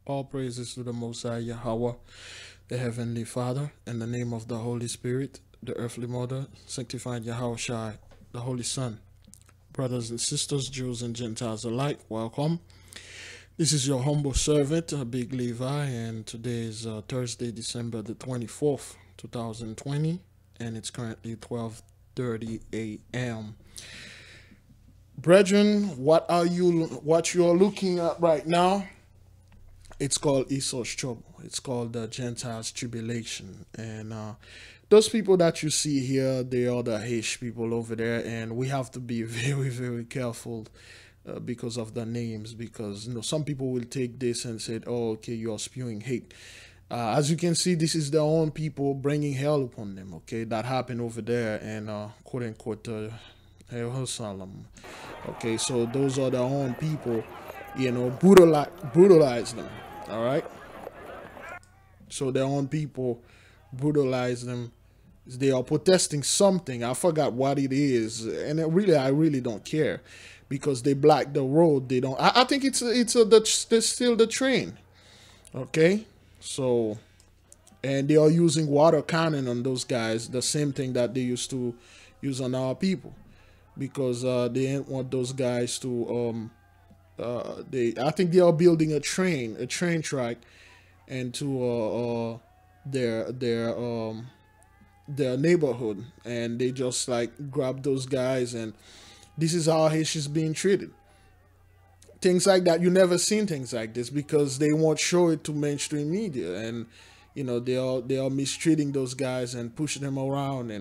All praises to the Most High YAHAWAH, the Heavenly Father, in the name of the Holy Spirit, the earthly Mother, sanctified YAHAWAH, the Holy Son. Brothers and sisters, Jews and Gentiles alike, welcome. This is your humble servant, Big Levi, and today is Thursday, December the 24th, 2020, and it's currently 12:30 a.m. Brethren, what you are looking at right now? It's called easau's'trouble. It's called the Gentiles' tribulation. And those people that you see here, they are the Haitian people over there. And we have to be very, very careful because of the names. Because some people will take this and say, oh, okay, you are spewing hate. As you can see, this is their own people bringing hell upon them. Okay, that happened over there and quote unquote Jerusalem. Okay, so those are their own people, brutalize them. All right, so their own people brutalize them. They are protesting something. I forgot what it is, and I really don't care because they block the road. They don't. I think it's still the train. Okay, so and they are using water cannon on those guys. The same thing that they used to use on our people because they didn't want those guys to I think they are building a train track into their neighborhood, and they just like grab those guys, and this is how Haitians being treated. Things like that, you never seen things like this because they won't show it to mainstream media, and they are mistreating those guys and pushing them around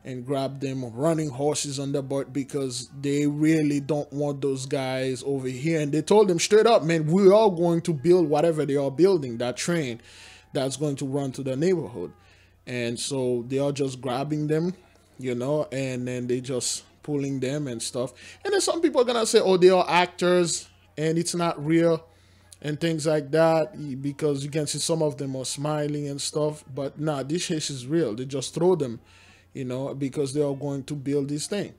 and grab them running horses on the butt because they really don't want those guys over here. And they told them straight up, man, we are going to build whatever they are building, that train that's going to run to the neighborhood. And so they are just grabbing them, and then they just pulling them and stuff. And then some people are gonna say, oh, they are actors and it's not real and things like that, because you can see some of them are smiling and stuff. But nah, this shit is real. They just throw them, because they are going to build this thing.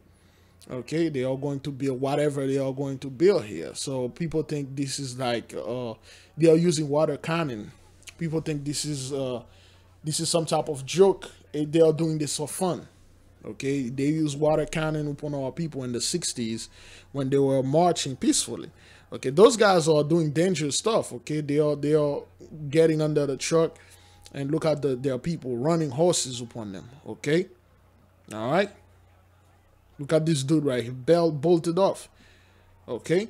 Okay, they are going to build whatever they are going to build here. So people think this is like they are using water cannon. People think this is some type of joke. They are doing this for fun. Okay, they use water cannon upon our people in the 60s when they were marching peacefully. Okay, those guys are doing dangerous stuff. Okay, they are getting under the truck and look at their people running horses upon them. Okay, all right. Look at this dude right here, bolted off. Okay,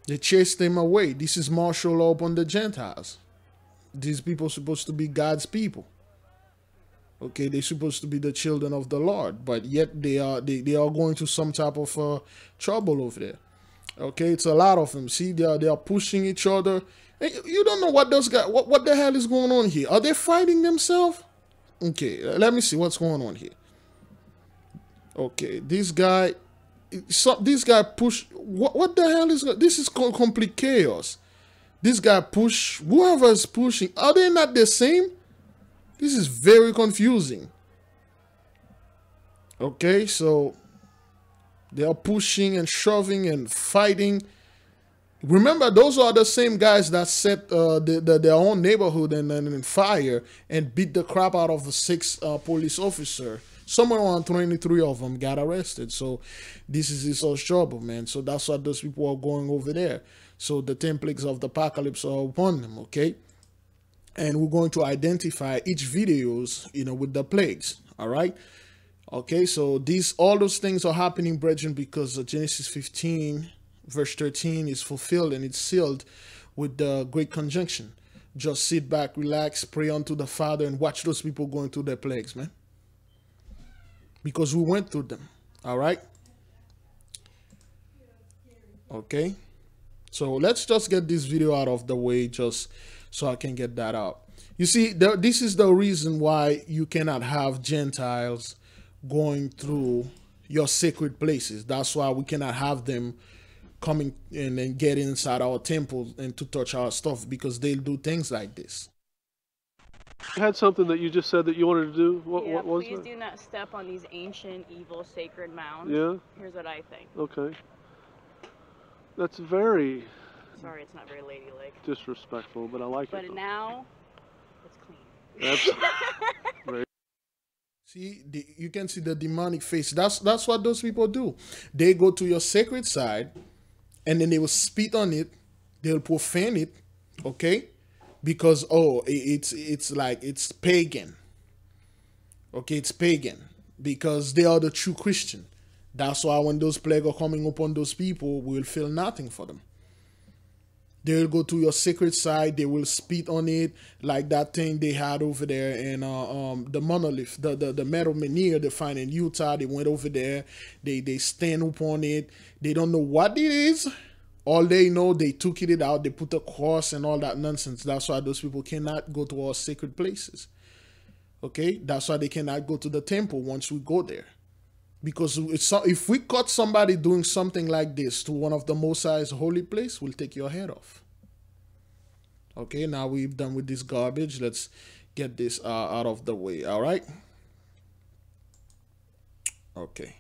they chased him away. This is martial law upon the Gentiles. These people are supposed to be God's people. Okay, they're supposed to be the children of the Lord, but yet they are going to some type of trouble over there. Okay, it's a lot of them. See, they are pushing each other. Hey, you don't know what those guys. What the hell is going on here? Are they fighting themselves? Okay, let me see what's going on here. Okay, this guy push. What the hell is this? Is complete chaos. This guy push. Whoever is pushing, are they not the same? This is very confusing. Okay, so they are pushing and shoving and fighting. Remember, those are the same guys that set their own neighborhood in fire and beat the crap out of the 6 police officer. Somewhere around 23 of them got arrested. So this is easau's'trouble, man. So that's why those people are going over there. So the 10 plagues of the apocalypse are upon them, okay? And we're going to identify each videos, with the plagues. All right. Okay. So all those things are happening, brethren, because Genesis 15, verse 13 is fulfilled and it's sealed with the great conjunction. Just sit back, relax, pray unto the Father, and watch those people going through their plagues, man. Because we went through them. All right. Okay. So let's just get this video out of the way, just so I can get that out. You see, this is the reason why you cannot have Gentiles going through your sacred places. That's why we cannot have them coming in and get inside our temple and to touch our stuff, because they'll do things like this. You had something that you just said that you wanted to do. What was it? Please do not step on these ancient, evil, sacred mounds. Yeah? Here's what I think. Okay. That's very Sorry, it's not very ladylike. Disrespectful, but I like it. But now, it's clean. Right. See, you can see the demonic face. That's what those people do. They go to your sacred side, and then they will spit on it. They'll profane it, okay? Because it's like it's pagan. Okay, it's pagan because they are the true Christian. That's why when those plagues are coming upon those people, we will feel nothing for them. They will go to your sacred side. They will spit on it like that thing they had over there in the monolith, the metal menhir they find in Utah. They went over there. They stand upon it. They don't know what it is. All they know, they took it out. They put a cross and all that nonsense. That's why those people cannot go to our sacred places. Okay, that's why they cannot go to the temple once we go there. Because if we caught somebody doing something like this to one of the Most High's holy place, we'll take your head off. Okay, now we've done with this garbage. Let's get this out of the way, all right? Okay.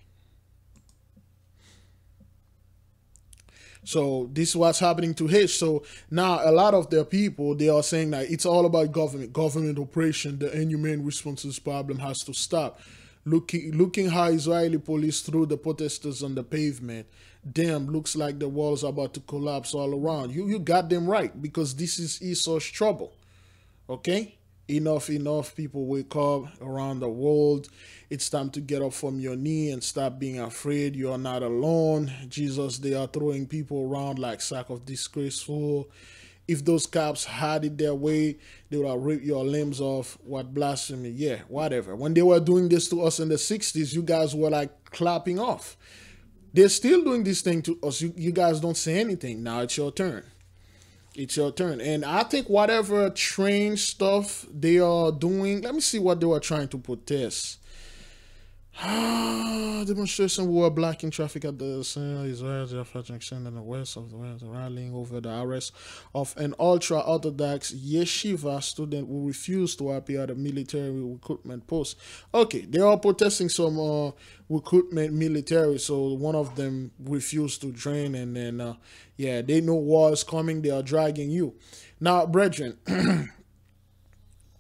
So this is what's happening to Hitch. So now a lot of their people, they are saying that it's all about government oppression. The inhumane response to this problem has to stop. Looking how Israeli police threw the protesters on the pavement. Damn, looks like the walls are about to collapse all around. You got them right, because this is easau's'trouble. Okay? Enough, people wake up around the world. It's time to get up from your knee and stop being afraid. You are not alone. Jesus, they are throwing people around like sack of disgraceful. If those cops had it their way, they would have ripped your limbs off. What blasphemy? Yeah, whatever. When they were doing this to us in the 60s, you guys were like clapping off. They're still doing this thing to us. You guys don't say anything. Now it's your turn. It's your turn. And I think whatever strange stuff they are doing, let me see what they were trying to protest. Demonstration were blocking traffic at the Israel extended in the west of the west, rallying over the arrest of an ultra-orthodox yeshiva student who refused to appear at a military recruitment post. Okay, they are protesting some recruitment military, so one of them refused to join, and then yeah, they know war is coming. They are dragging you. Now, brethren,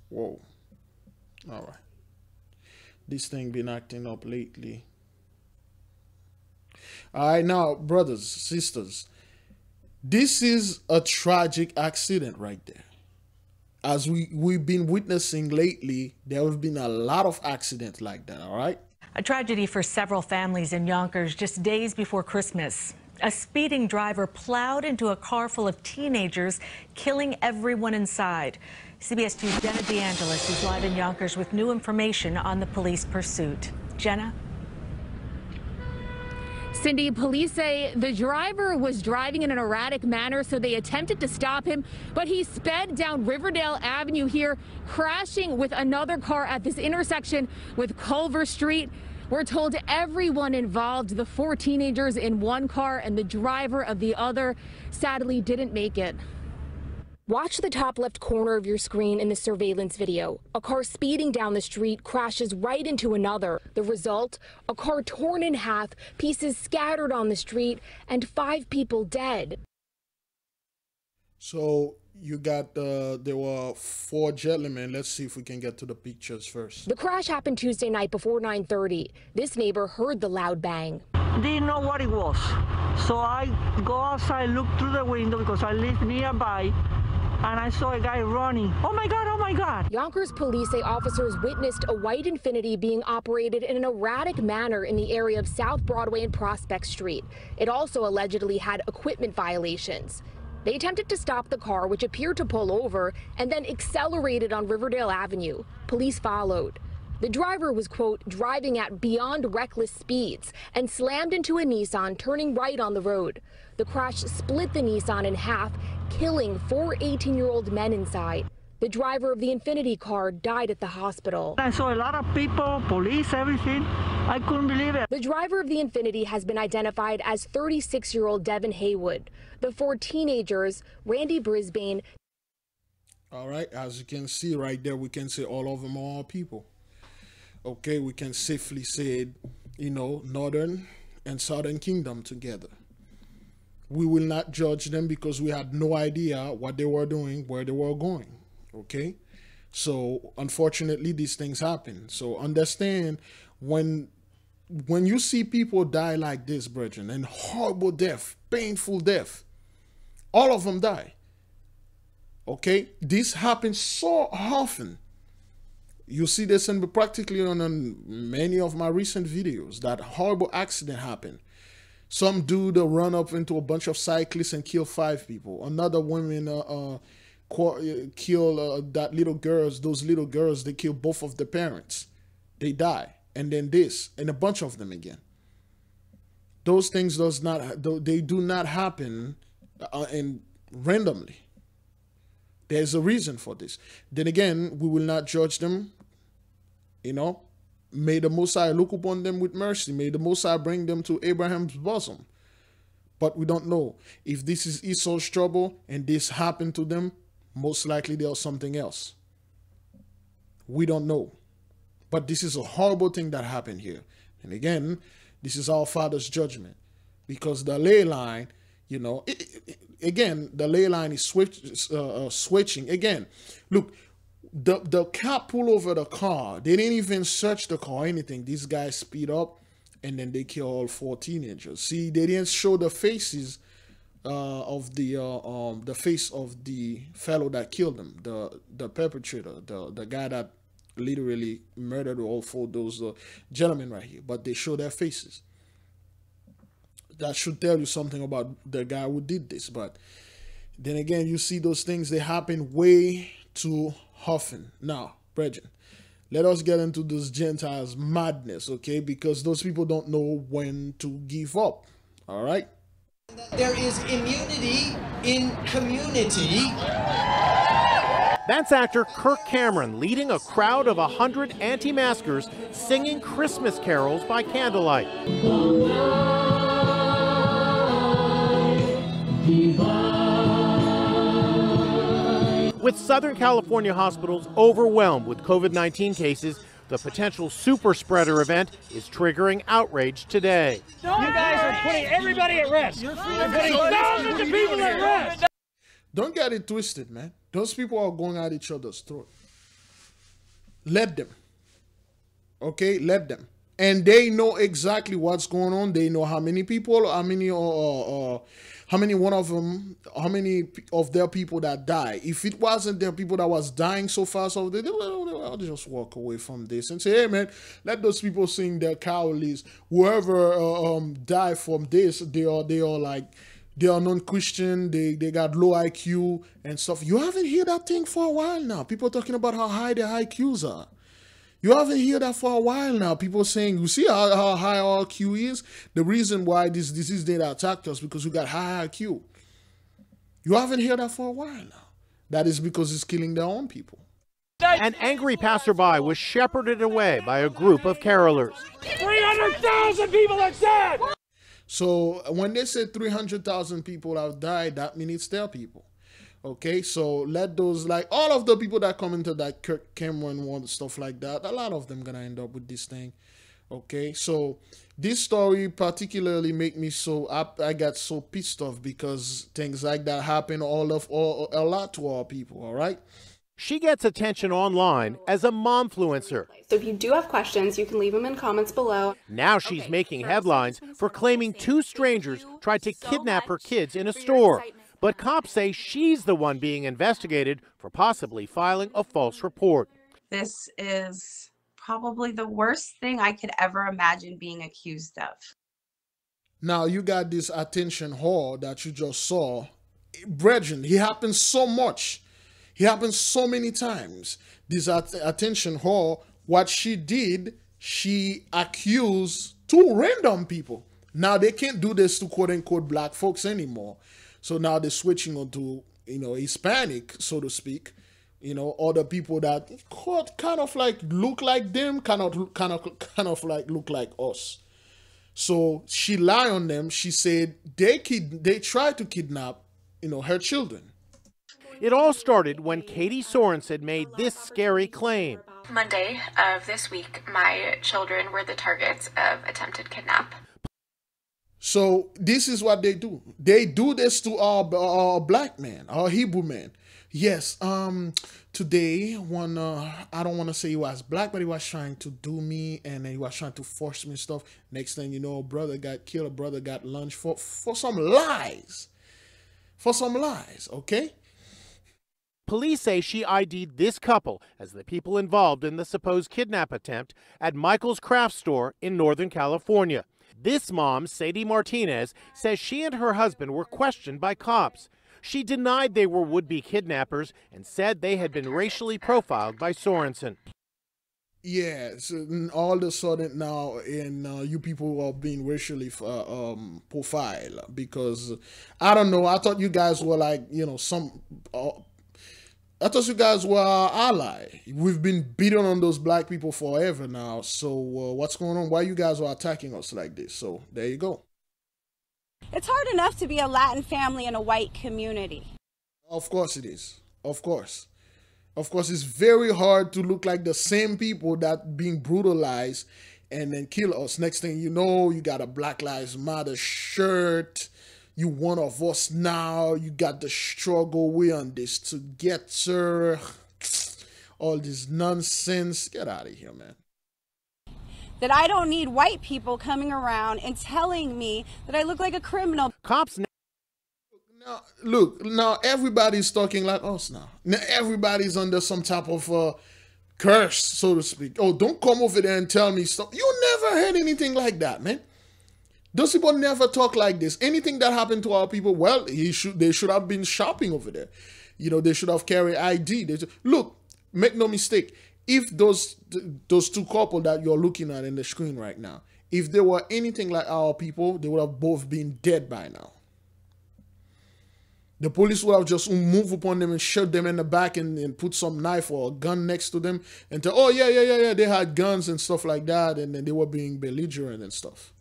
whoa, all right. This thing been acting up lately. All right, now, brothers, sisters, this is a tragic accident right there. As we've been witnessing lately, there have been a lot of accidents like that, all right? A tragedy for several families in Yonkers just days before Christmas. A speeding driver plowed into a car full of teenagers, killing everyone inside. CBS 2's Jenna DeAngelis is live in Yonkers with new information on the police pursuit. Jenna? Cindy, police say the driver was driving in an erratic manner, so they attempted to stop him, but he sped down Riverdale Avenue here, crashing with another car at this intersection with Culver Street. We're told everyone involved, the 4 teenagers in one car and the driver of the other, sadly didn't make it. Watch the top left corner of your screen in the surveillance video. A car speeding down the street crashes right into another. The result, a car torn in half, pieces scattered on the street, and 5 people dead. So you got, there were 4 gentlemen. Let's see if we can get to the pictures first. The crash happened Tuesday night before 9:30. This neighbor heard the loud bang. Didn't know what it was. So I go outside, look through the window because I live nearby, and I saw a guy running. Oh my God, oh my God. Yonkers police say officers witnessed a white Infiniti being operated in an erratic manner in the area of South Broadway and Prospect Street. It also allegedly had equipment violations. They attempted to stop the car, which appeared to pull over, and then accelerated on Riverdale Avenue. Police followed. The driver was, quote, driving at beyond reckless speeds and slammed into a Nissan turning right on the road. The crash split the Nissan in half, killing 4 18-year-old men inside. The driver of the Infiniti car died at the hospital. I saw a lot of people, police, everything. I couldn't believe it. The driver of the Infiniti has been identified as 36-year-old Devin Haywood. The 4 teenagers, Randy Brisbane. All right, as you can see right there, we can say all of them are people. Okay, we can safely say, you know, Northern and Southern Kingdom together. We will not judge them because we had no idea what they were doing, where they were going. Okay? So unfortunately, these things happen. So understand, when you see people die like this, brethren, and horrible death, painful death, all of them die. Okay? This happens so often. You see this in practically on many of my recent videos, that horrible accident happened. Some dude run up into a bunch of cyclists and kill 5 people. Another woman kill that little girls. Those little girls, they kill both of the parents. They die. And then this, and a bunch of them again. Those things they do not happen and randomly. There's a reason for this. Then again, we will not judge them. You know, may the Most High look upon them with mercy. May the Most High bring them to Abraham's bosom. But we don't know. If this is easau's'trouble and this happened to them, most likely there's something else. We don't know. But this is a horrible thing that happened here. And again, this is our Father's judgment. Because the ley line, you know, again, the ley line is switching. Again, look, the cop pull over the car. They didn't even search the car or anything. These guys speed up and then they kill all 4 teenagers. See, they didn't show the faces of the face of the fellow that killed them, the perpetrator, the guy that literally murdered all 4 those gentlemen right here. But they show their faces. That should tell you something about the guy who did this. But then again, you see those things, they happen way too often. Now, brethren, let us get into those Gentiles madness, okay? Because those people don't know when to give up, all right? There is immunity in community. That's actor Kirk Cameron leading a crowd of 100 anti-maskers singing Christmas carols by candlelight. With Southern California hospitals overwhelmed with COVID-19 cases, the potential super spreader event is triggering outrage today. You guys are putting everybody at risk. You're putting thousands of people at risk. Don't get it twisted, man. Those people are going at each other's throat. Let them. Okay? Let them. And they know exactly what's going on. They know how many people, how many of their people that die. If it wasn't their people that was dying so fast, so they will just walk away from this and say, hey man, let those people sing their carols. Whoever died from this, they are non-Christian, they got low IQ and stuff. You haven't heard that thing for a while now. People talking about how high their IQs are. You haven't heard that for a while now. People saying, you see how high our IQ is? The reason why this disease didn't attack us because we got high IQ. You haven't heard that for a while now. That is because it's killing their own people. An angry passerby was shepherded away by a group of carolers. 300,000 people are dead! So when they say 300,000 people have died, that means it's their people. Okay, so let those, like all of the people that come into that Kirk Cameron one, stuff like that, a lot of them gonna end up with this thing. Okay, so this story particularly make me so, I got so pissed off because things like that happen a lot to our people, all right? She gets attention online as a momfluencer. So if you do have questions, you can leave them in comments below. Now she's making headlines for claiming 2 strangers tried to kidnap her kids in a store. But cops say she's the one being investigated for possibly filing a false report. This is probably the worst thing I could ever imagine being accused of. Now you got this attention whore that you just saw. Brethren, he happens so much. He happens so many times. This attention whore, what she did, she accused 2 random people. Now they can't do this to quote unquote black folks anymore. So now they're switching onto, you know, Hispanic, so to speak, you know, other people that kind of like look like them, kind of like look like us. So she lied on them. She said they tried to kidnap, you know, her children. It all started when Katie Sorensen made this scary claim. Monday of this week, my children were the targets of attempted kidnap. So this is what they do. They do this to our black man, our Hebrew man. Yes, today one I don't want to say he was black, but he was trying to do me, and then he was trying to force me stuff. Next thing you know, a brother got killed, a brother got lynched for some lies. For some lies, okay? Police say she ID'd this couple as the people involved in the supposed kidnap attempt at Michael's craft store in Northern California. This mom, Sadie Martinez, says she and her husband were questioned by cops. She denied they were would-be kidnappers and said they had been racially profiled by Sorensen. Yeah, so all of a sudden now, you people are being racially profiled because I don't know. I thought you guys were like, I thought you guys were our ally. We've been beating on those black people forever now. So what's going on? Why you guys are attacking us like this? So there you go. It's hard enough to be a Latin family in a white community. Of course it is. Of course. Of course, it's very hard to look like the same people that being brutalized and then kill us. Next thing you know, you got a Black Lives Matter shirt. You one of us now. You got the struggle. We on this together. All this nonsense. Get out of here, man. That I don't need white people coming around and telling me that I look like a criminal. Cops now, look, now everybody's talking like us now. Now everybody's under some type of curse, so to speak. Oh, don't come over there and tell me stuff. You never heard anything like that, man. Those people never talk like this. Anything that happened to our people, well, they should have been shopping over there. They should have carried ID. Look, make no mistake. If those two couple that you're looking at in the screen right now, if they were anything like our people, they would have both been dead by now. The police would have just moved upon them and shot them in the back and put some knife or a gun next to them and tell, oh, yeah, they had guns and stuff like that, and then they were being belligerent and stuff.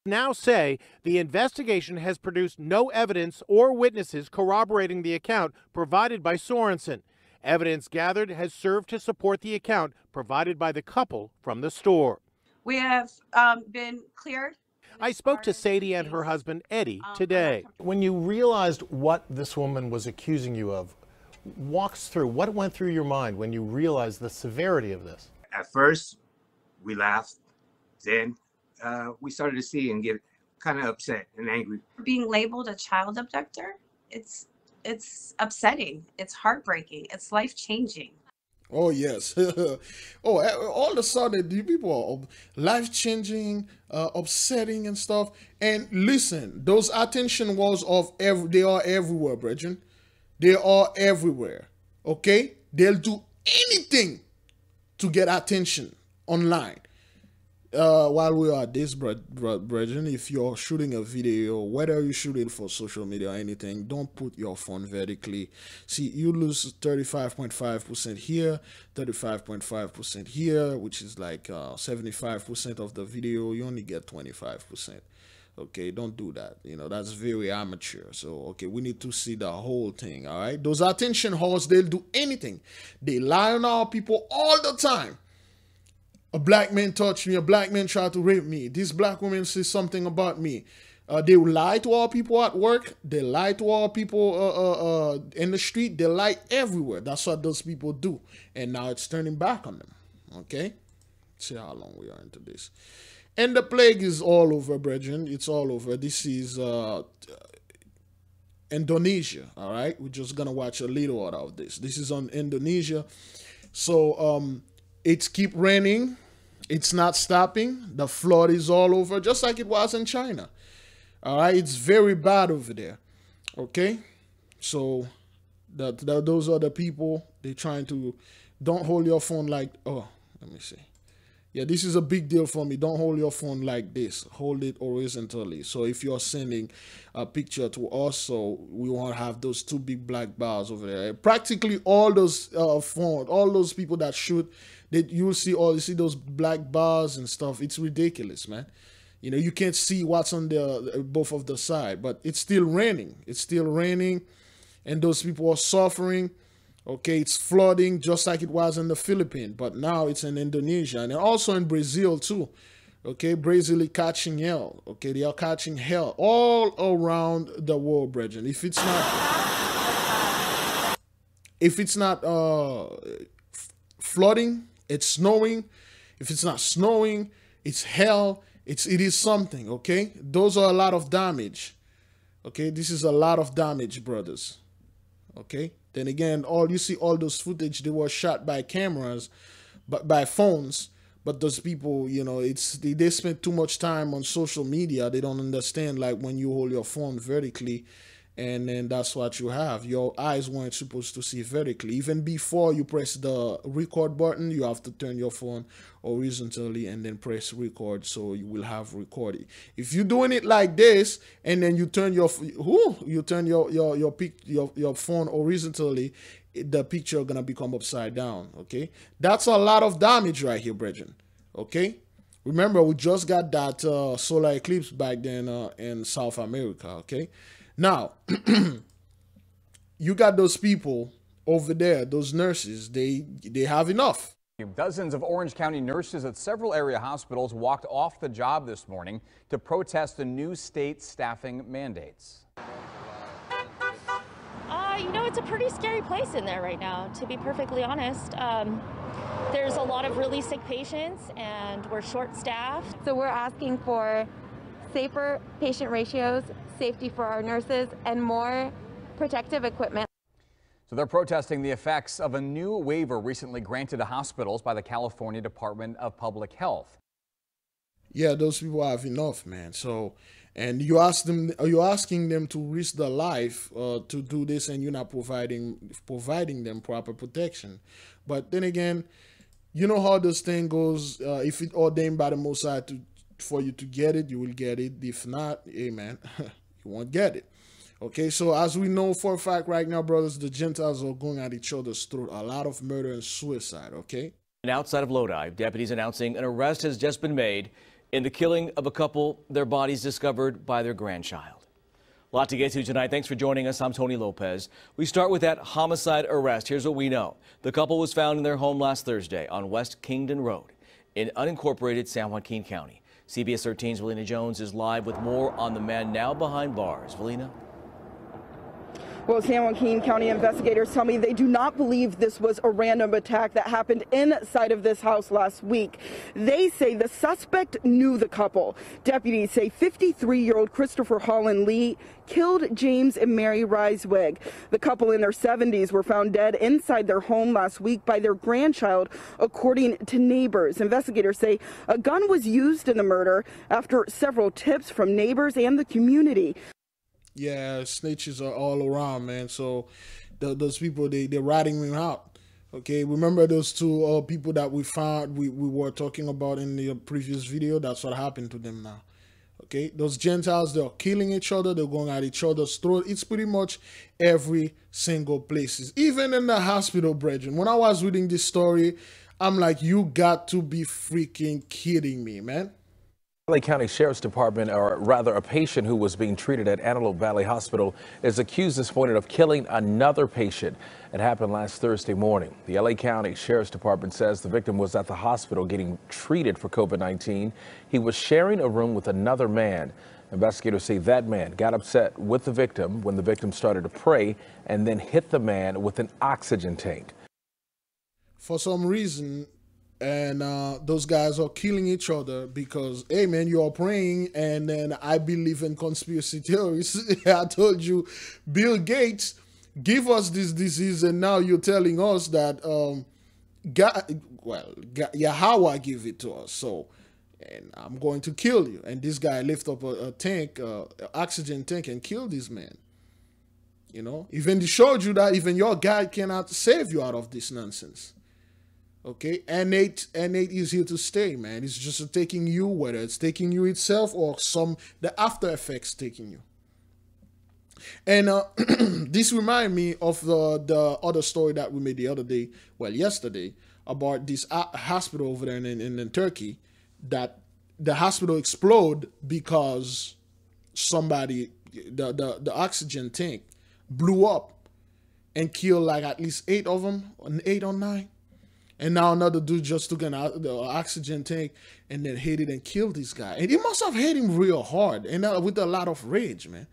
Now say the investigation has produced no evidence or witnesses corroborating the account provided by Sorensen. Evidence gathered has served to support the account provided by the couple from the store. We have been cleared. I spoke to Sadie and her husband, Eddie, today. When you realized what this woman was accusing you of, walk us through what went through your mind when you realized the severity of this. At first, we laughed. Then we started to see and get kind of upset and angry. Being labeled a child abductor, it's upsetting. It's heartbreaking. It's life-changing. Oh, yes. All of a sudden, the people are life-changing, upsetting and stuff. And listen, those attention walls they are everywhere, brethren. They are everywhere, okay? They'll do anything to get attention online. While we are at this, brethren, if you're shooting a video, whether you shoot it for social media or anything, don't put your phone vertically. See, you lose 35.5% here, 35.5% here, which is like 75% of the video. You only get 25%. Okay, don't do that. That's very amateur. So, okay, we need to see the whole thing, all right? Those attention whores, they'll do anything. They lie on our people all the time. A black man touched me. A black man tried to rape me. This black woman says something about me. They lie to our people at work. They lie to our people in the street. They lie everywhere. That's what those people do. And now it's turning back on them. Okay? See how long we are into this. And the plague is all over, brethren. It's all over. This is Indonesia. All right? We're just going to watch a little out of this. This is on Indonesia. So, it's keep raining. It's not stopping. The flood is all over, just like it was in China. All right, it's very bad over there. Okay, so those are the people. They're trying to. Don't hold your phone like. Oh, let me see. Yeah, this is a big deal for me. Don't hold your phone like this. Hold it horizontally. So if you're sending a picture to us, so we won't have those two big black bars over there. Practically all those phones, all those people that shoot, you see those black bars and stuff. It's ridiculous, man. You can't see what's on both of the side, but it's still raining. It's still raining, and those people are suffering. Okay, it's flooding just like it was in the Philippines, but now it's in Indonesia and also in Brazil too. Okay, Brazil catching hell. Okay, they are catching hell all around the world, brethren. If it's not flooding, it's snowing. If it's not snowing, it's hell. It is something. Okay, those are a lot of damage. Okay, this is a lot of damage, brothers. Okay, then again, you see all those footage, they were shot by cameras, but by phones. But those people, you know, they spend too much time on social media. They don't understand, like, when you hold your phone vertically, and then that's what you have. Your eyes weren't supposed to see vertically. Even before you press the record button, you have to turn your phone horizontally and then press record, so you will have recording. If you're doing it like this and then you turn your phone horizontally, the picture gonna become upside down. Okay, that's a lot of damage right here, brethren. Okay, remember, we just got that solar eclipse back then in South America. Okay, now you got those people over there, those nurses, they have enough. Dozens of Orange County nurses at several area hospitals walked off the job this morning to protest the new state staffing mandates. You know, it's a pretty scary place in there right now, to be perfectly honest. There's a lot of really sick patients and we're short-staffed. So we're asking for safer patient ratios, safety for our nurses, and more protective equipment. So they're protesting the effects of a new waiver recently granted to hospitals by the California Department of Public Health. Yeah, those people have enough, man. So, and you're asking them to risk their life to do this, and you're not providing them proper protection. But then again, you know how this thing goes. If it's ordained by the Most High for you to get it, you will get it. If not, amen, you won't get it. Okay, so as we know for a fact right now, brothers, the Gentiles are going at each other's throat. A lot of murder and suicide, okay? And outside of Lodi, deputies announcing an arrest has just been made in the killing of a couple, their bodies discovered by their grandchild. A lot to get to tonight. Thanks for joining us. I'm Tony Lopez. We start with that homicide arrest. Here's what we know. The couple was found in their home last Thursday on West Kingdon Road in unincorporated San Joaquin County. CBS 13's Valina Jones is live with more on the man now behind bars. Valina? Well, San Joaquin County investigators tell me they do not believe this was a random attack that happened inside of this house last week. They say the suspect knew the couple. Deputies say 53-year-old Christopher Holland Lee killed James and Mary Reiswig. The couple in their 70s were found dead inside their home last week by their grandchild, according to neighbors. Investigators say a gun was used in the murder after several tips from neighbors and the community. Yeah, snitches are all around, man. So those people, they're ratting me out. Okay, remember those two people that we found, we were talking about in the previous video? That's what happened to them now. Okay, those Gentiles, they're killing each other. They're going at each other's throat. It's pretty much every single place. Even in the hospital, brethren. When I was reading this story, I'm like, you got to be freaking kidding me, man. LA County Sheriff's Department, or rather a patient who was being treated at Antelope Valley Hospital, is accused this morning of killing another patient. It happened last Thursday morning. The LA County Sheriff's Department says the victim was at the hospital getting treated for COVID-19. He was sharing a room with another man. Investigators say that man got upset with the victim when the victim started to pray and then hit the man with an oxygen tank. For some reason, and those guys are killing each other because, hey, man, you are praying, and then I believe in conspiracy theories. I told you, Bill Gates give us this disease, and now you're telling us that YAHAWAH give it to us. So, and I'm going to kill you. And this guy lift up a tank, oxygen tank, and kill this man. You know, even they showed you that even your God cannot save you out of this nonsense. Okay, N8 is here to stay, man. It's just taking you, whether it's taking you itself or the after effects taking you. And this reminds me of the other story that we made the other day, well, yesterday, about this hospital over there in Turkey, that the hospital exploded because somebody, the oxygen tank blew up and killed like at least 8 of them, 8 or 9. And now another dude just took the oxygen tank and then hit it and killed this guy. And he must have hit him real hard and with a lot of rage, man.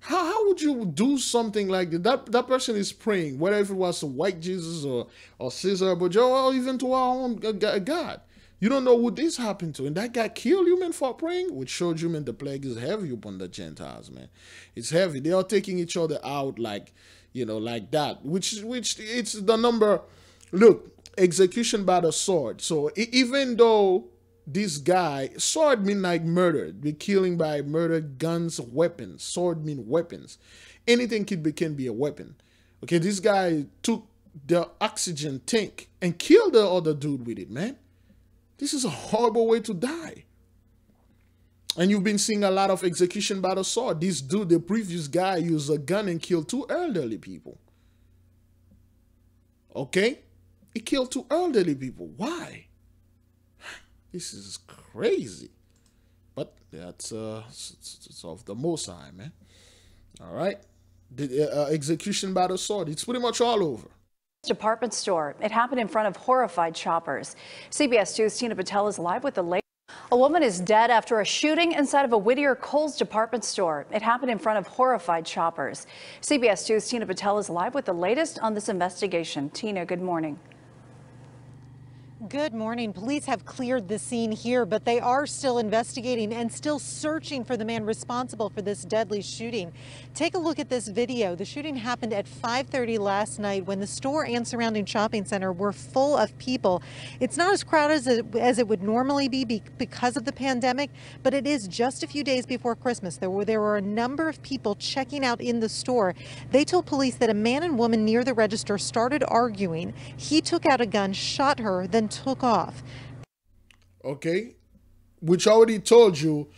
How would you do something like that? That person is praying, whether if it was to white Jesus or Caesar, but or even to our own God. You don't know who this happened to. And that guy killed you, man, for praying, which showed you, man, the plague is heavy upon the Gentiles, man. It's heavy. They are taking each other out like, you know, like that, which it's the number. Look, execution by the sword. So even though this guy, sword mean like murder, be killing by murder, guns, weapons. Sword mean weapons. Anything can be a weapon. Okay, this guy took the oxygen tank and killed the other dude with it, man. This is a horrible way to die. And you've been seeing a lot of execution by the sword. This dude, the previous guy, used a gun and killed 2 elderly people. Okay? He killed 2 elderly people. Why? This is crazy. But that's it's of the Most High, man. All right? The execution by the sword. It's pretty much all over. Department store. It happened in front of horrified shoppers. CBS 2's Tina Patel is live with the latest. A woman is dead after a shooting inside of a Whittier Kohl's department store. It happened in front of horrified shoppers. CBS 2's Tina Patel is live with the latest on this investigation. Tina, good morning. Good morning. Police have cleared the scene here, but they are still investigating and still searching for the man responsible for this deadly shooting. Take a look at this video. The shooting happened at 5:30 last night when the store and surrounding shopping center were full of people. It's not as crowded as it would normally be because of the pandemic, but it is just a few days before Christmas. There were a number of people checking out in the store. They told police that a man and woman near the register started arguing. He took out a gun, shot her, then took off. Okay, which I already told you,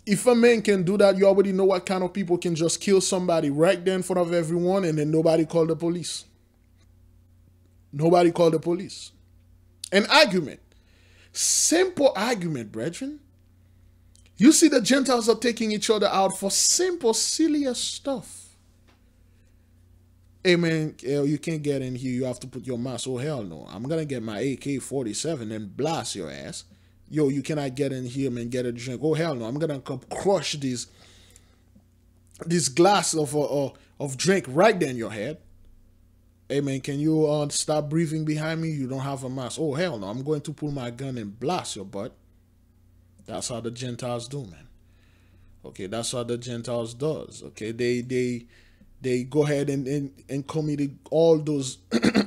if a man can do that, you already know what kind of people can just kill somebody right there in front of everyone and then nobody called the police. Nobody called the police. An argument. Simple argument, brethren. You see the Gentiles are taking each other out for simple, silly stuff. Hey man, you can't get in here. You have to put your mask. Oh hell no! I'm gonna get my AK-47 and blast your ass. Yo, you cannot get in here, man. Get a drink. Oh hell no! I'm gonna crush this glass of drink right there in your head. Hey man, can you stop breathing behind me? You don't have a mask. Oh hell no! I'm going to pull my gun and blast your butt. That's how the Gentiles do, man. Okay, that's how the Gentiles does. Okay, they go ahead and commit all those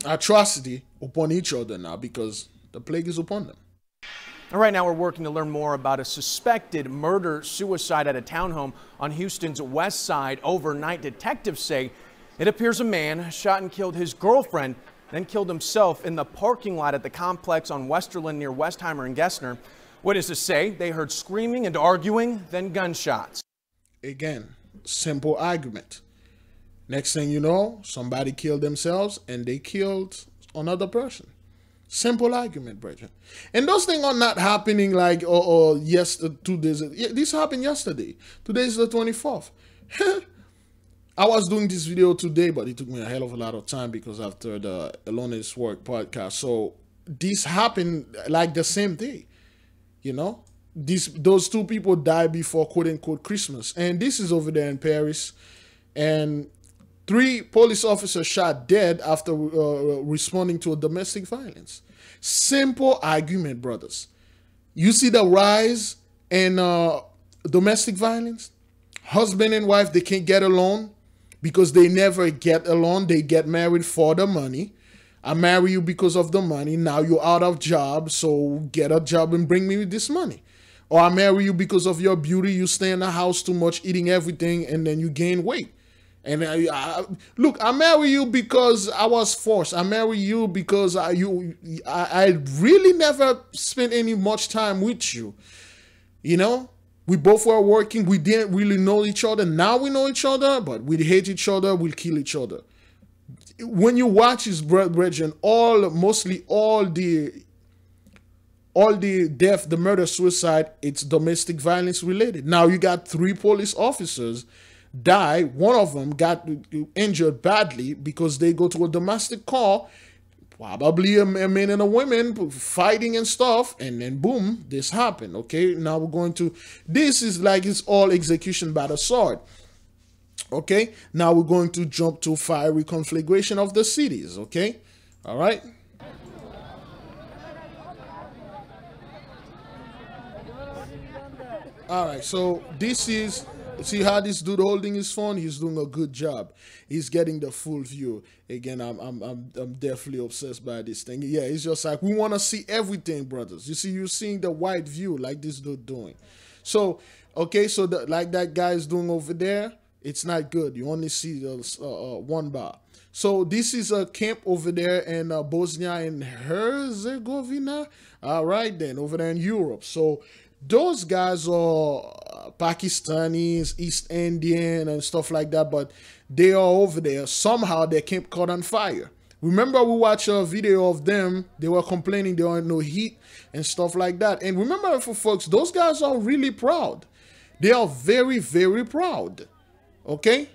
atrocity upon each other now because the plague is upon them. All right, now we're working to learn more about a suspected murder-suicide at a townhome on Houston's west side overnight. Detectives say it appears a man shot and killed his girlfriend, then killed himself in the parking lot at the complex on Westerland near Westheimer and Gessner. Witnesses say they heard screaming and arguing, then gunshots. Again, simple argument. Next thing you know, somebody killed themselves and they killed another person. Simple argument, brethren. And those things are not happening like, yes, 2 days. This happened yesterday. Today is the 24th. I was doing this video today, but it took me a hell of a lot of time because after the Alone in This Work podcast. So this happened like the same day, you know. Those 2 people died before quote unquote Christmas. And this is over there in Paris. And 3 police officers shot dead after responding to a domestic violence. Simple argument, brothers. You see the rise in domestic violence? Husband and wife, they can't get along because they never get along. They get married for the money. I marry you because of the money. Now you're out of job, so get a job and bring me this money. Or I marry you because of your beauty. You stay in the house too much, eating everything, and then you gain weight. And look, I marry you because I was forced. I marry you because I really never spent any much time with you. You know, we both were working. We didn't really know each other. Now we know each other, but we hate each other. We'll kill each other. When you watch his brethren, mostly all the death, the murder, suicide, it's domestic violence related. Now you got 3 police officers die. One of them got injured badly because they go to a domestic call, Probably a man and a woman fighting and stuff, and then boom, this happened. Okay, now we're going to, this is like it's all execution by the sword. Okay, now we're going to jump to fiery conflagration of the cities. Okay, all right. All right, so this is, see how this dude holding his phone? He's doing a good job. He's getting the full view. Again, I'm definitely obsessed by this thing. Yeah, it's just like we want to see everything, brothers. You see, you're seeing the wide view like this dude doing. So, okay, so like that guy is doing over there, it's not good. You only see the one bar. So this is a camp over there in Bosnia and Herzegovina. All right, then over there in Europe. So those guys are Pakistanis, East Indian, and stuff like that, but they are over there. Somehow their camp caught on fire. Remember, we watched a video of them. They were complaining there weren't no heat and stuff like that. And remember, for folks, those guys are really proud. They are very, very proud. Okay?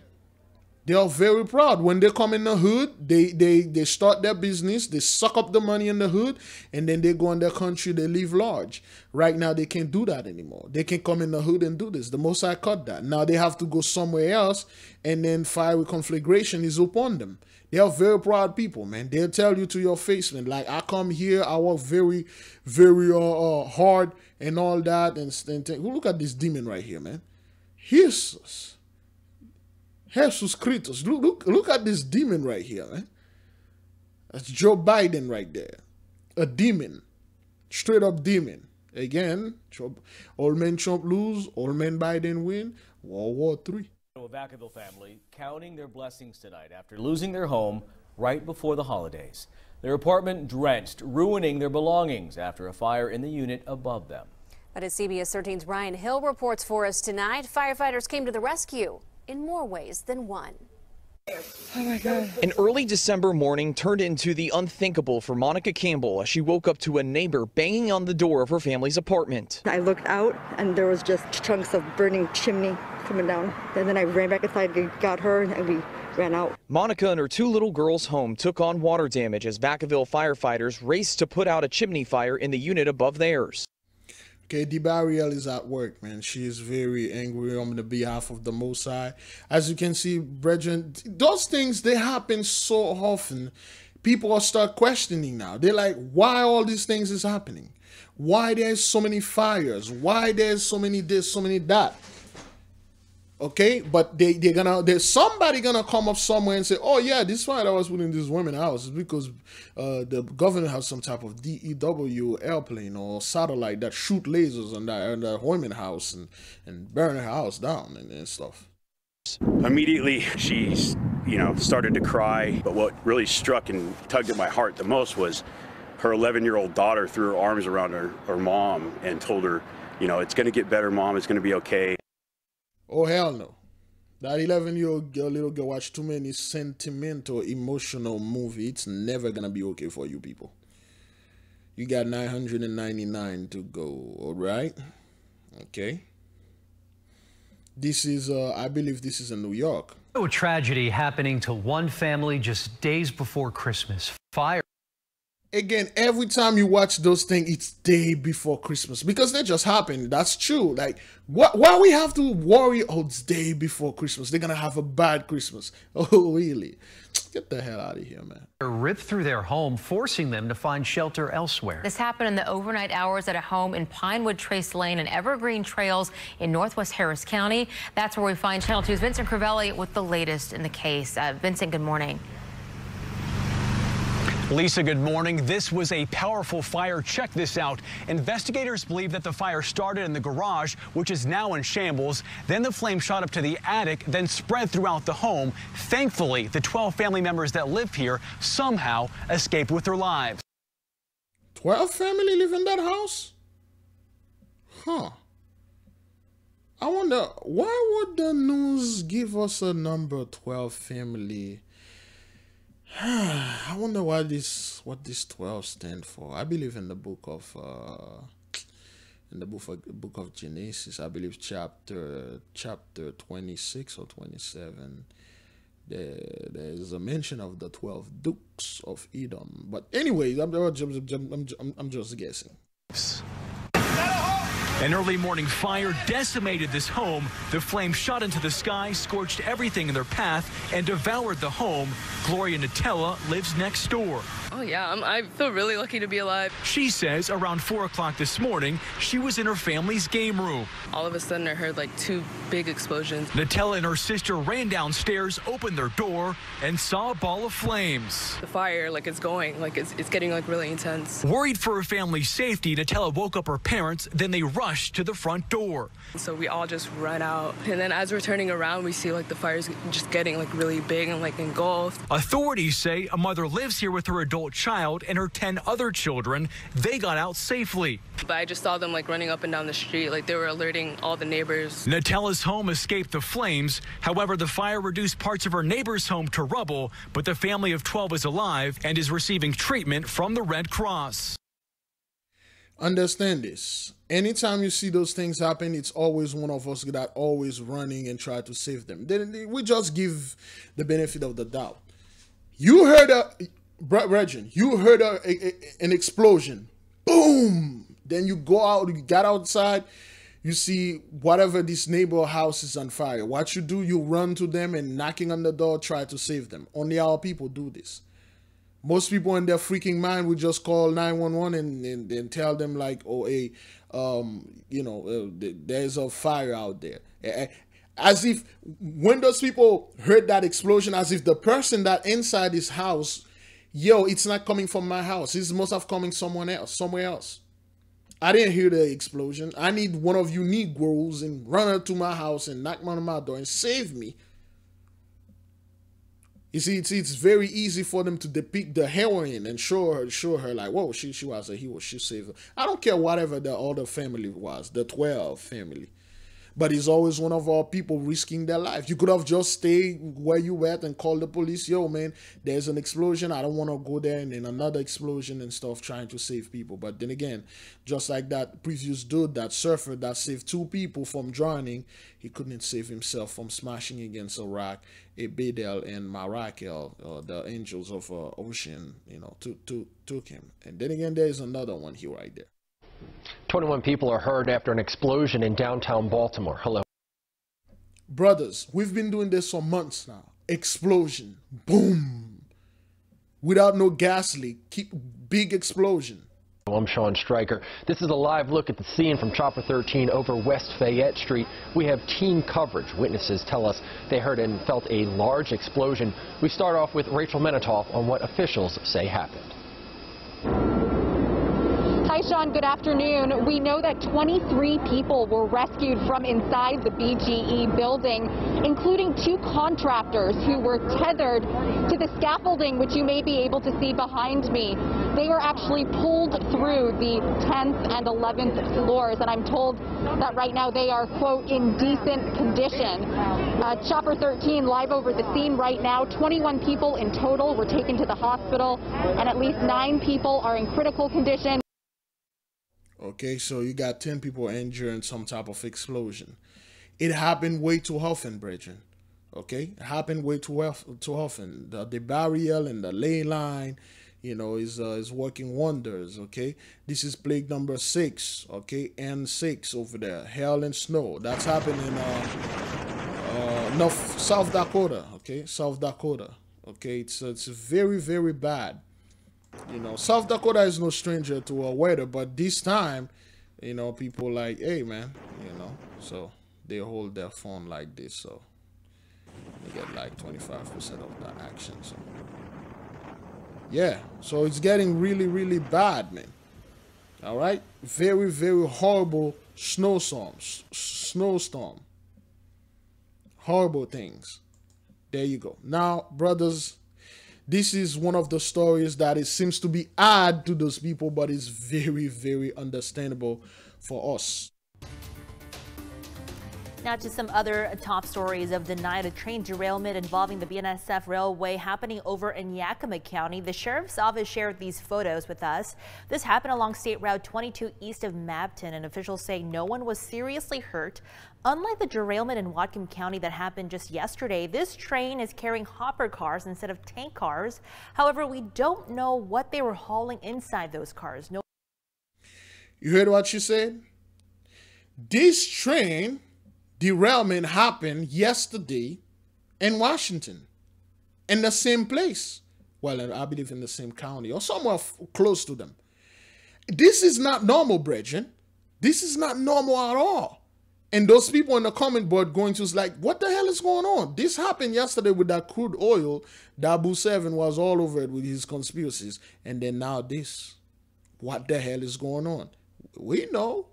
They are very proud. When they come in the hood, they start their business, they suck up the money in the hood, and then they go in their country, they live large. Right now, they can't do that anymore. They can't come in the hood and do this. The Most High cut that. Now they have to go somewhere else, and then fiery conflagration is upon them. They are very proud people, man. They'll tell you to your face, man, like, I come here, I work very, very hard and all that. And look at this demon right here, man. Jesus. Jesus Christus. Look at this demon right here, man. That's Joe Biden right there. A demon. Straight up demon. Again, all men Trump lose, all men Biden win. World War III. A Vacaville family counting their blessings tonight after losing their home right before the holidays. Their apartment drenched, ruining their belongings after a fire in the unit above them. That is CBS 13's Brian Hill reports for us tonight. Firefighters came to the rescue in more ways than one. Oh my God. An early December morning turned into the unthinkable for Monica Campbell as she woke up to a neighbor banging on the door of her family's apartment. I looked out and there was just chunks of burning chimney coming down. And then I ran back inside and got her and we ran out. Monica and her two little girls' home took on water damage as Vacaville firefighters raced to put out a chimney fire in the unit above theirs. Okay, DeBariel is at work, man. She is very angry on the behalf of the Most High. As you can see, brethren, those things, they happen so often. People are start questioning now. They're like, why all these things is happening? Why there's so many fires? Why there's so many this, so many that? Okay, but there's somebody gonna come up somewhere and say, oh yeah, this is why I was putting this woman house is because the government has some type of DEW airplane or satellite that shoot lasers on that woman house and burn her house down and stuff. Immediately she started to cry, but what really struck and tugged at my heart the most was her 11-year-old daughter threw her arms around her mom and told her, it's gonna get better, Mom, it's gonna be okay. Oh, hell no. That 11-year-old little girl watched too many sentimental, emotional movies. It's never going to be okay for you people. You got 999 to go, all right? Okay. This is, I believe this is in New York. A tragedy happening to one family just days before Christmas. Fire. Again, every time you watch those things, it's day before Christmas because they just happened. That's true. Like, why we have to worry? Oh, it's day before Christmas. They're gonna have a bad Christmas. Oh, really? Get the hell out of here, man. Ripped through their home, forcing them to find shelter elsewhere. This happened in the overnight hours at a home in Pinewood Trace Lane and Evergreen Trails in northwest Harris County. That's where we find Channel 2's Vincent Crivelli with the latest in the case. Vincent, good morning. Lisa, good morning. This was a powerful fire. Check this out. Investigators believe that the fire started in the garage, which is now in shambles. Then the flame shot up to the attic, then spread throughout the home. Thankfully, the 12 family members that live here somehow escaped with their lives. 12 family live in that house? Huh. I wonder, why would the news give us a number 12 family? I wonder what this 12 stand for. I believe in the book of Genesis, I believe chapter 26 or 27. there's a mention of the 12 dukes of Edom. But anyways, I'm just guessing. An early morning fire decimated this home. The flames shot into the sky, scorched everything in their path, and devoured the home. Gloria Nutella lives next door. Oh yeah, I feel really lucky to be alive. She says around 4 o'clock this morning, she was in her family's game room. All of a sudden I heard like 2 big explosions. Nutella and her sister ran downstairs, opened their door, and saw a ball of flames. The fire, like it's going, like it's getting like really intense. Worried for her family's safety, Nutella woke up her parents, then they rushed to the front door. So we all just ran out. And then as we're turning around, we see like the fire's just getting like really big and like engulfed. Authorities say a mother lives here with her adult child and her 10 other children. They got out safely. But I just saw them like running up and down the street, like they were alerting all the neighbors. Nutella's home escaped the flames. However, the fire reduced parts of her neighbor's home to rubble, but the family of 12 is alive and is receiving treatment from the Red Cross. Understand this. Anytime you see those things happen, it's always one of us that always running and try to save them. Then we just give the benefit of the doubt. You heard you heard an explosion. Boom! Then you go out, you got outside, you see whatever this neighbor house is on fire. What you do, you run to them and knocking on the door, try to save them. Only our people do this. Most people in their freaking mind would just call 911 and tell them like, oh, hey, there's a fire out there. As if when those people heard that explosion, as if the person that inside this house, yo, it's not coming from my house. It must have coming somewhere else. I didn't hear the explosion. I need one of you Negroes and run up to my house and knock on my door and save me. You see, it's very easy for them to depict the heroine and show her like, whoa, she was a hero, she saved her. I don't care whatever the other family was, the 12 family. But it's always one of our people risking their life. You could have just stayed where you were at and called the police. Yo, man, there's an explosion. I don't want to go there, and then another explosion and stuff trying to save people. But then again, just like that previous dude, that surfer that saved 2 people from drowning, he couldn't save himself from smashing against a rock. Bedell and Marakel, the angels of ocean, took him. And then again, there's another one here right there. 21 people are hurt after an explosion in downtown Baltimore. Hello. Brothers, we've been doing this for months now. Explosion. Boom. Without no gas leak. Big explosion. I'm Sean Stryker. This is a live look at the scene from Chopper 13 over West Fayette Street. We have team coverage. Witnesses tell us they heard and felt a large explosion. We start off with Rachel Menitoff on what officials say happened. Hi, Sean. Good afternoon. We know that 23 people were rescued from inside the BGE building, including 2 contractors who were tethered to the scaffolding, which you may be able to see behind me. They were actually pulled through the 10th and 11th floors, and I'm told that right now they are, quote, in decent condition. Chopper 13 live over the scene right now. 21 people in total were taken to the hospital, and at least 9 people are in critical condition. Okay, so you got 10 people injured in some type of explosion. It happened way too often, brethren. Okay, it happened way too often. The burial and the ley line, is working wonders. Okay, this is plague number 6. Okay, N6 over there. Hail and snow. That's happening in South Dakota. Okay, South Dakota. Okay, it's very, very bad. South Dakota is no stranger to weather, but this time, people like, hey, man, so they hold their phone like this, so they get like 25% of the action. So yeah, so it's getting really, really bad, man. All right, very, very horrible snowstorm, horrible things. There you go. Now, brothers, this is one of the stories that it seems to be odd to those people, but it's very, very understandable for us. Now to some other top stories of the night. A train derailment involving the BNSF railway happening over in Yakima County. The sheriff's office shared these photos with us. This happened along State Route 22 east of Mabton, and officials say no one was seriously hurt. Unlike the derailment in Whatcom County that happened just yesterday, this train is carrying hopper cars instead of tank cars. However, we don't know what they were hauling inside those cars. No. You heard what she said? This train derailment happened yesterday in Washington, in the same place. Well, I believe in the same county or somewhere close to them. This is not normal, brethren. This is not normal at all. And those people in the comment board going to like, what the hell is going on? This happened yesterday with that crude oil. Dabu 7 was all over it with his conspiracies. And then now this. What the hell is going on? We know.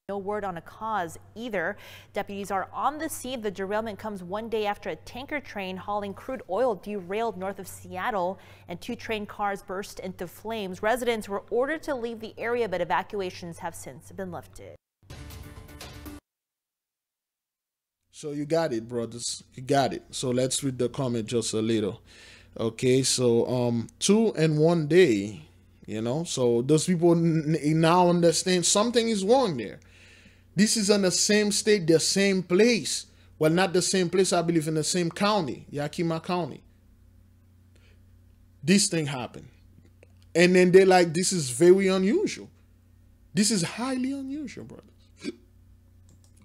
No word on a cause either. Deputies are on the scene. The derailment comes one day after a tanker train hauling crude oil derailed north of Seattle and 2 train cars burst into flames. Residents were ordered to leave the area, but evacuations have since been lifted. So you got it, brothers. You got it. So let's read the comment just a little. Okay, so 2 in 1 day, you know. So those people now understand something is wrong there. This is in the same state, the same place. Well, not the same place, I believe in the same county, Yakima County. This thing happened. And then they're like, this is very unusual. This is highly unusual, brothers.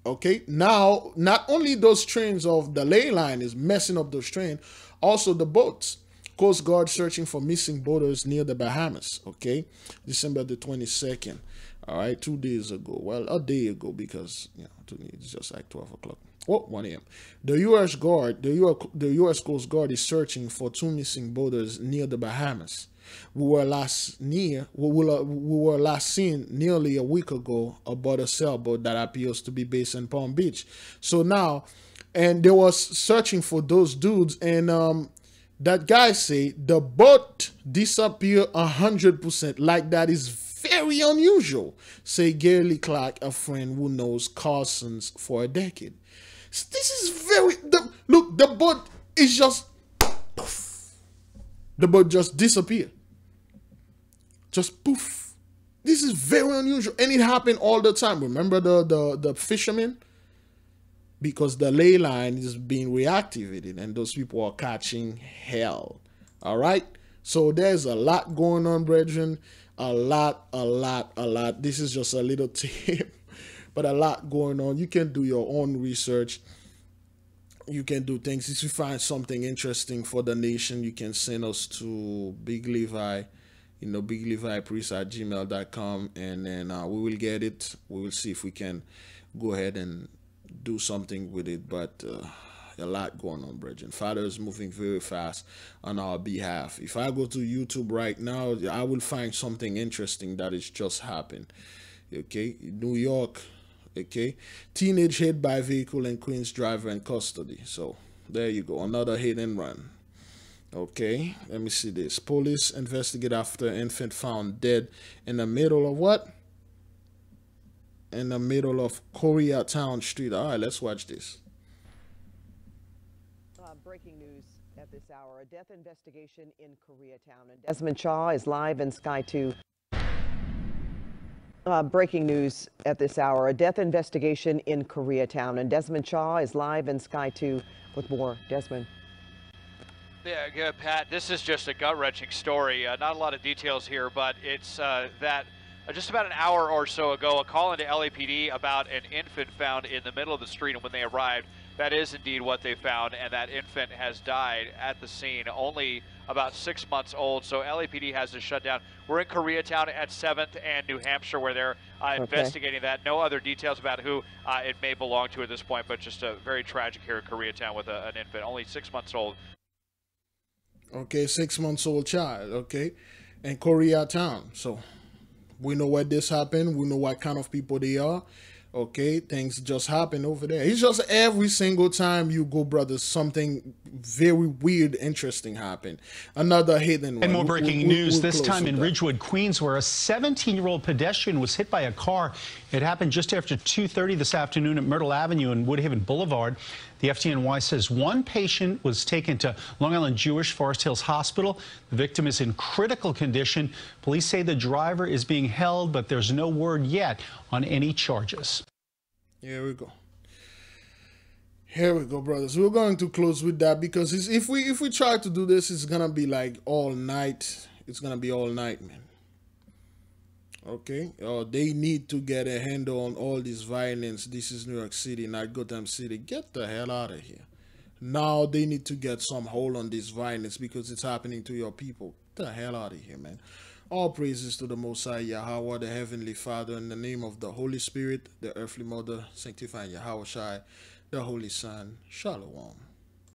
Okay, now, not only those trains of the ley line is messing up those trains, also the boats. Coast Guard searching for missing boaters near the Bahamas. Okay, December the 22nd. All right, 2 days ago. Well, a day ago, because you know, it's just like 12 o'clock. Oh, 1 a.m. The U.S. Guard, the U.S. Coast Guard is searching for 2 missing boaters near the Bahamas. We were last seen nearly a week ago aboard a sailboat that appears to be based in Palm Beach. So now, and they was searching for those dudes, and that guy say the boat disappeared 100%. Like that is very unusual. Say Gary Clark, a friend who knows Carson's for a decade. This is very look. The boat is just poof. The boat just disappeared. Just poof. This is very unusual, and it happened all the time. Remember the fishermen? Because the ley line is being reactivated and those people are catching hell. All right. So there's a lot going on, brethren. A lot. This is just a little tip, but a lot going on. You can do your own research. You can do things. If you find something interesting for the nation, you can send us to Biglevi, Biglevipriest@gmail.com, and then we will get it. We will see if we can go ahead and do something with it, but a lot going on, brethren. Father is moving very fast on our behalf. If I go to YouTube right now, I will find something interesting that has just happened. Okay, New York. Okay, teenage hit by vehicle and Queens driver in custody. So there you go, another hit and run. Okay, let me see this. Police investigate after infant found dead in the middle of what? In the middle of Koreatown Street. All right, let's watch this. Breaking news at this hour. A death investigation in Koreatown. And Desmond Shaw is live in Sky 2. Breaking news at this hour. A death investigation in Koreatown. And Desmond Shaw is live in Sky 2 with more. Desmond. Yeah, good, Pat. This is just a gut-wrenching story. Not a lot of details here, but it's that just about an hour or so ago, a call into LAPD about an infant found in the middle of the street, and when they arrived, that is indeed what they found, and that infant has died at the scene, only about 6 months old, so LAPD has to shut down. We're in Koreatown at 7th and New Hampshire, where they're investigating that. No other details about who it may belong to at this point, but just a very tragic here in Koreatown with an infant, only 6 months old. Okay, 6 months old child, okay, in Koreatown. So we know where this happened. We know what kind of people they are. Okay, things just happen over there. It's just every single time you go, brothers, something very weird, interesting happen. Another hidden one. And more breaking news, this time in that. Ridgewood, Queens, where a 17-year-old pedestrian was hit by a car. It happened just after 2:30 this afternoon at Myrtle Avenue and Woodhaven Boulevard. The FDNY says one patient was taken to Long Island Jewish Forest Hills Hospital. The victim is in critical condition. Police say the driver is being held, but there's no word yet on any charges. Here we go. Here we go, brothers. We're going to close with that because if we try to do this, it's gonna be like all night. It's gonna be all night, man. Okay, they need to get a handle on all this violence. This is New York City, not Gotham City. Get the hell out of here. Now they need to get some hold on this violence because it's happening to your people. Get the hell out of here, man. All praises to the Most High YAHAWAH, the Heavenly Father, in the name of the Holy Spirit, the Earthly Mother, sanctifying YAHAWAH, the Holy Son. Shalom.